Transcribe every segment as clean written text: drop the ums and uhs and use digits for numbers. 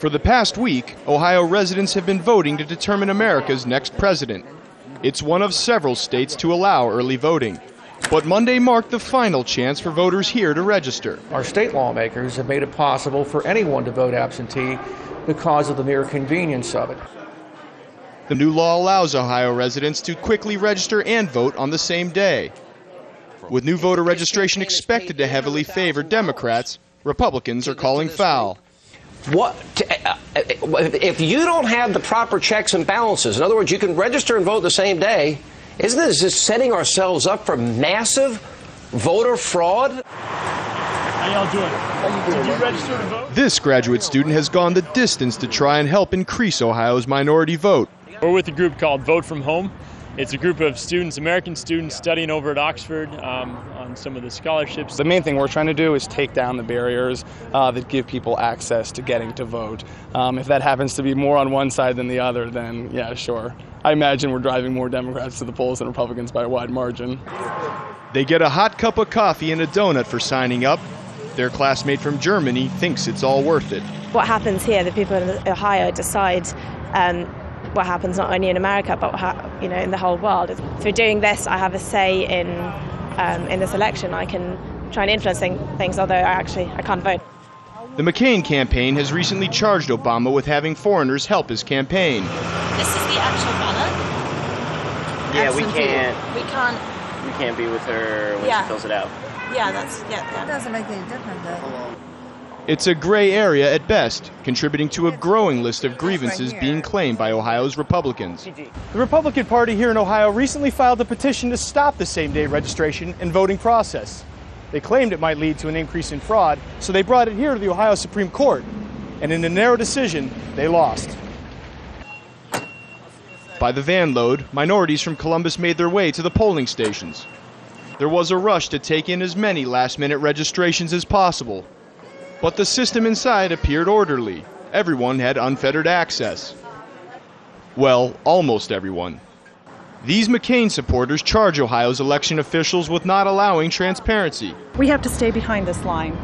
For the past week, Ohio residents have been voting to determine America's next president. It's one of several states to allow early voting. But Monday marked the final chance for voters here to register. Our state lawmakers have made it possible for anyone to vote absentee because of the mere convenience of it. The new law allows Ohio residents to quickly register and vote on the same day. With new voter registration expected to heavily favor Democrats, Republicans are calling foul. If you don't have the proper checks and balances, in other words, you can register and vote the same day, isn't this just setting ourselves up for massive voter fraud? How y'all doing? Did you register to vote? This graduate student has gone the distance to try and help increase Ohio's minority vote. We're with a group called Vote From Home. It's a group of students, American students, studying over at Oxford on some of the scholarships. The main thing we're trying to do is take down the barriers that give people access to getting to vote. If that happens to be more on one side than the other, then yeah, sure. I imagine we're driving more Democrats to the polls than Republicans by a wide margin. They get a hot cup of coffee and a donut for signing up. Their classmate from Germany thinks it's all worth it. What happens here, the people in Ohio decide what happens not only in America but in the whole world. Through doing this, I have a say in this election. I can try and influence things, although I can't vote. The McCain campaign has recently charged Obama with having foreigners help his campaign. This is the actual ballot. Yeah, We can't be with her when she fills it out. Yeah, that doesn't make any difference though. It's a gray area at best, contributing to a growing list of grievances being claimed by Ohio's Republicans. The Republican Party here in Ohio recently filed a petition to stop the same-day registration and voting process. They claimed it might lead to an increase in fraud, so they brought it here to the Ohio Supreme Court. And in a narrow decision, they lost. By the van load, minorities from Columbus made their way to the polling stations. There was a rush to take in as many last-minute registrations as possible. But the system inside appeared orderly. Everyone had unfettered access. Well, almost everyone. These McCain supporters charge Ohio's election officials with not allowing transparency. We have to stay behind this line.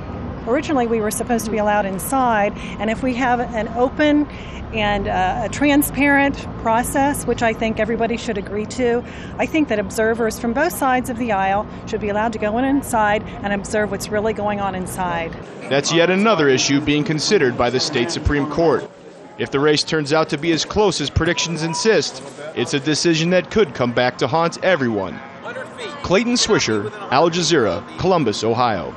Originally, we were supposed to be allowed inside, and if we have an open and a transparent process, which I think everybody should agree to, I think that observers from both sides of the aisle should be allowed to go inside and observe what's really going on inside. That's yet another issue being considered by the state Supreme Court. If the race turns out to be as close as predictions insist, it's a decision that could come back to haunt everyone. Clayton, Swisher, Al Jazeera, Columbus, Ohio.